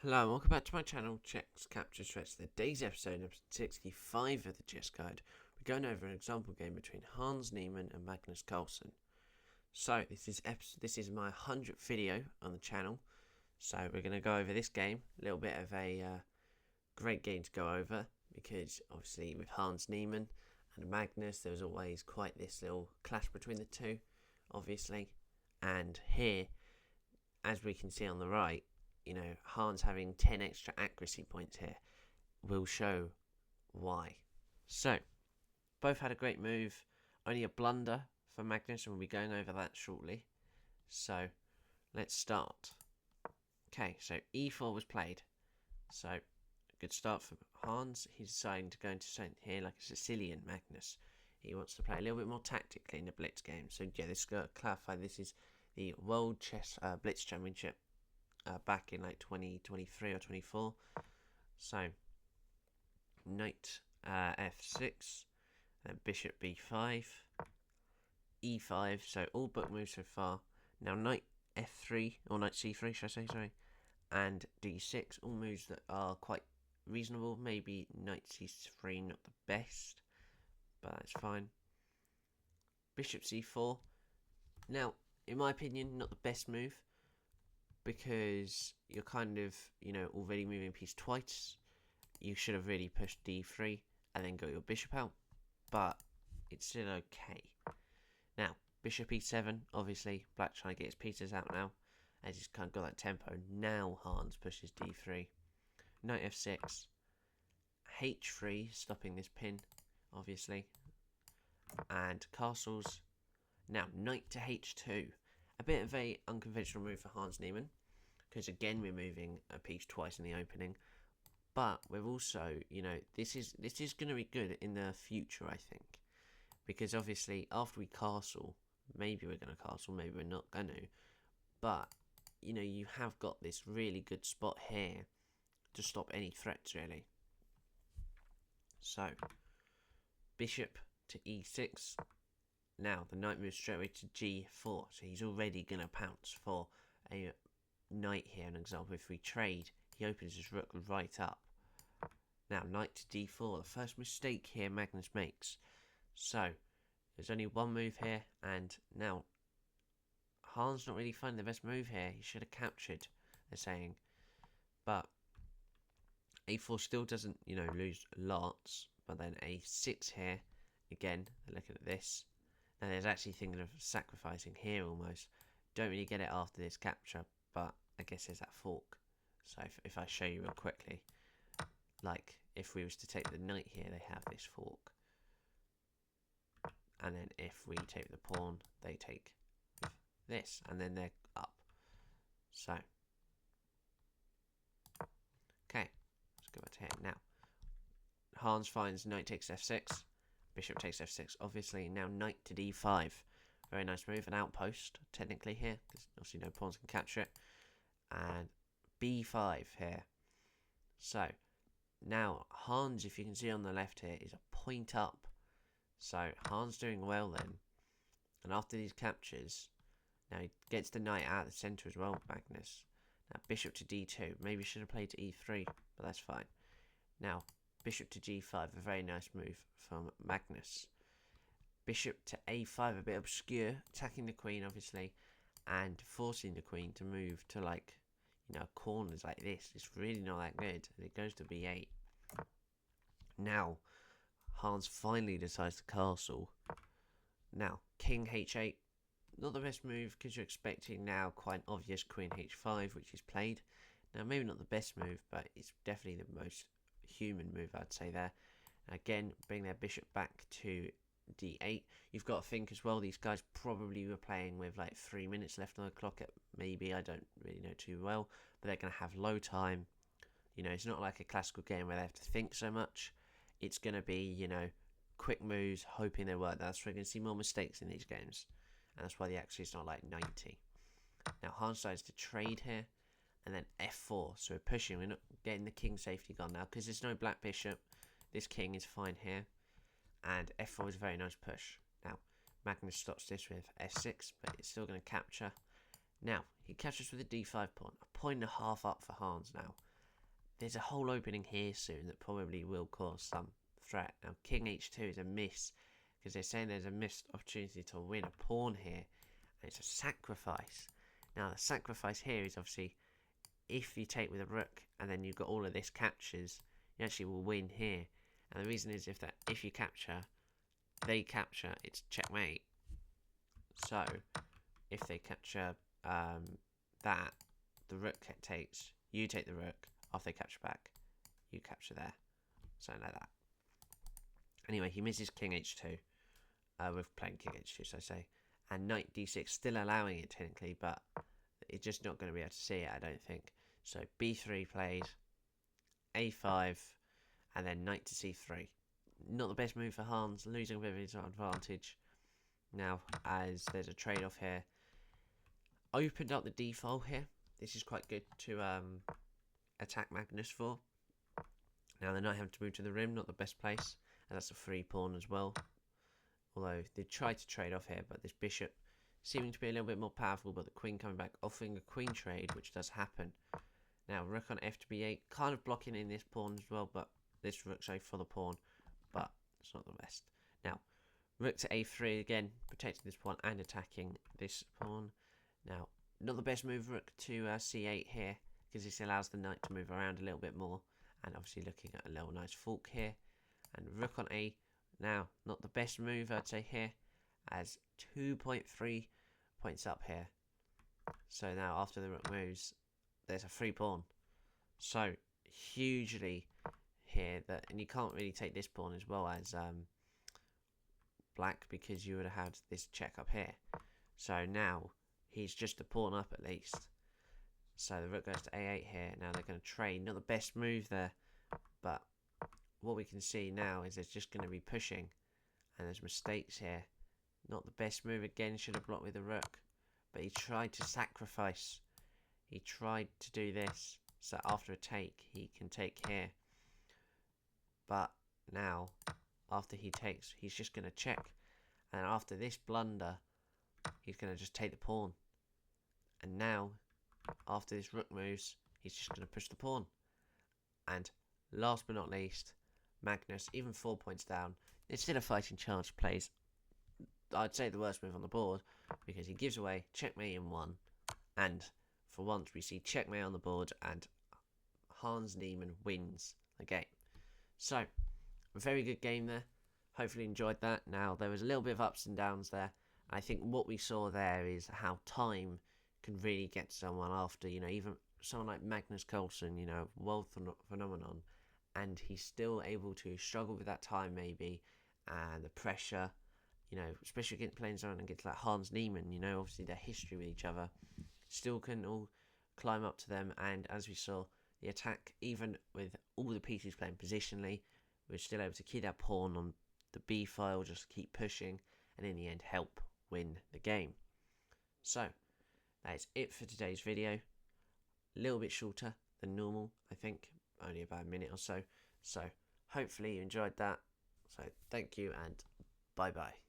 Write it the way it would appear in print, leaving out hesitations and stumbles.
Hello and welcome back to my channel, Chess Capture Threats. Today's episode 65 of the Chess Guide. We're going over an example game between Hans Neimann and Magnus Carlsen. So this is my 100th video on the channel. So we're going to go over this game, a little bit of a great game to go over, because obviously with Hans Neimann and Magnus there was always quite this little clash between the two, obviously. And here, as we can see on the right, Hans having 10 extra accuracy points here will show why. So, both had a great move, only a blunder for Magnus, and we'll be going over that shortly. So, let's start. Okay, so e4 was played. So, good start for Hans. He's deciding to go into something here like a Sicilian Magnus. He wants to play a little bit more tactically in the Blitz game. So, yeah, this got to clarify, this is the World Chess Blitz Championship. Back in like 2023 or 24. So knight f6, then bishop b5, e5. So all book moves so far. Now knight f3 or knight c3, should I say? Sorry, and d6. All moves that are quite reasonable. Maybe knight c3 not the best, but that's fine. Bishop c4. Now, in my opinion, not the best move, because you're kind of, already moving a piece twice. You should have really pushed d3 and then got your bishop out, but it's still okay. Now, bishop e7, obviously, black trying to get his pieces out now, as he's kind of got that tempo. Now Hans pushes d3, knight f6, h3, stopping this pin, obviously, and castles. Now, knight to h2. A bit of a unconventional move for Hans Neimann, because again we're moving a piece twice in the opening, but we're also, this is going to be good in the future, I think, because obviously after we castle, maybe we're going to castle, maybe we're not going to, but you have got this really good spot here to stop any threats, really. So bishop to e6. Now the knight moves straight away to g4, so he's already going to pounce for a knight here. An example, if we trade, he opens his rook right up. Now knight to d4, the first mistake here Magnus makes. So there's only one move here, and now Hans not really finding the best move here. He should have captured, they're saying, but a4 still doesn't, lose lots. But then a6 here, again, they're looking at this. Now there's actually thinking of sacrificing here almost. Don't really get it after this capture, but I guess there's that fork. So if I show you real quickly, like if we was to take the knight here, they have this fork. And then if we take the pawn, they take this, and then they're up. So, okay, let's go back to here. Now, Hans finds knight takes f6. Bishop takes f6, obviously. Now knight to d5. Very nice move. An outpost, technically, here, because obviously no pawns can capture it. And b5 here. So, now Hans, if you can see on the left here, is a point up. So, Hans doing well then. And after these captures, now he gets the knight out of the centre as well, Magnus. Now, bishop to d2. Maybe should have played to e3, but that's fine. Now, bishop to g5, a very nice move from Magnus. Bishop to a5, a bit obscure, attacking the queen obviously, and forcing the queen to move to corners like this. It's really not that good, and it goes to b8. Now, Hans finally decides to castle. Now, king h8, not the best move, because you're expecting now quite an obvious queen h5, which is played. Now, maybe not the best move, but it's definitely the most human move, I'd say there. Again, bring their bishop back to d8. You've got to think as well, these guys probably were playing with like 3 minutes left on the clock. Maybe, I don't really know too well, but they're going to have low time. It's not like a classical game where they have to think so much. It's going to be, quick moves, hoping they work. That's why we're going to see more mistakes in these games, and that's why the accuracy is not like 90. Now Hans decides to trade here, and then f4. So we're pushing. We're not getting the king safety gone now, because there's no black bishop. This king is fine here. And f4 is a very nice push. Now, Magnus stops this with f6, but it's still going to capture. Now, he captures with a d5 pawn. A point and a half up for Hans now. there's a whole opening here soon that probably will cause some threat. Now, king h2 is a miss, because they're saying there's a missed opportunity to win a pawn here, and it's a sacrifice. Now, the sacrifice here is obviously, if you take with a rook, and then you've got all of this captures, you actually will win here. And the reason is if you capture, they capture, it's checkmate. So, if they capture that, the rook takes, you take the rook, after they capture back, you capture there. Something like that. Anyway, he misses king h2. We're playing king h2, so I say. And knight d6, still allowing it technically, but it's just not going to be able to see it, I don't think. So b3 played, a5, and then knight to c3. Not the best move for Hans, losing a bit of his advantage. Now, as there's a trade-off here, opened up the d file here. This is quite good to attack Magnus for. Now, the knight having to move to the rim, not the best place, and that's a free pawn as well. Although they tried to trade off here, but this bishop seeming to be a little bit more powerful, but the queen coming back, offering a queen trade, which does happen. Now, rook on f to b8, kind of blocking in this pawn as well, but this rook's over for the pawn, but it's not the best. Now, rook to a3 again, protecting this pawn and attacking this pawn. Now, not the best move, rook to c8 here, because this allows the knight to move around a little bit more, and obviously looking at a little nice fork here. And rook on a, now, not the best move, I'd say here, as 2.3 points up here. So now, after the rook moves, there's a free pawn. So, hugely here, that, and you can't really take this pawn as well as black, because you would have had this check up here. So now, he's just a pawn up at least. So the rook goes to a8 here. Now they're going to trade. Not the best move there, but what we can see now is there's just going to be pushing, and there's mistakes here. Not the best move again, should have blocked with the rook, but he tried to sacrifice. He tried to do this, so after a take, he can take here. But now, after he takes, he's just going to check, and after this blunder, he's going to just take the pawn. And now, after this rook moves, he's just going to push the pawn. And last but not least, Magnus, even 4 points down, it's still a fighting chance, plays, I'd say, the worst move on the board, because he gives away checkmate in one, and for once we see checkmate on the board, and Hans Neimann wins the game. So, a very good game there. Hopefully enjoyed that. Now, there was a little bit of ups and downs there. I think what we saw there is how time can really get someone after, even someone like Magnus Carlsen, world phenomenon, and he's still able to struggle with that time maybe, and the pressure, especially against playing someone against like Hans Neimann, obviously their history with each other, still can all climb up to them, and as we saw, the attack, even with all the pieces playing positionally, we're still able to keep that pawn on the b file, just keep pushing, and in the end help win the game. So, that is it for today's video. A little bit shorter than normal, I think, only about a minute or so. So, hopefully you enjoyed that. So, thank you and bye-bye.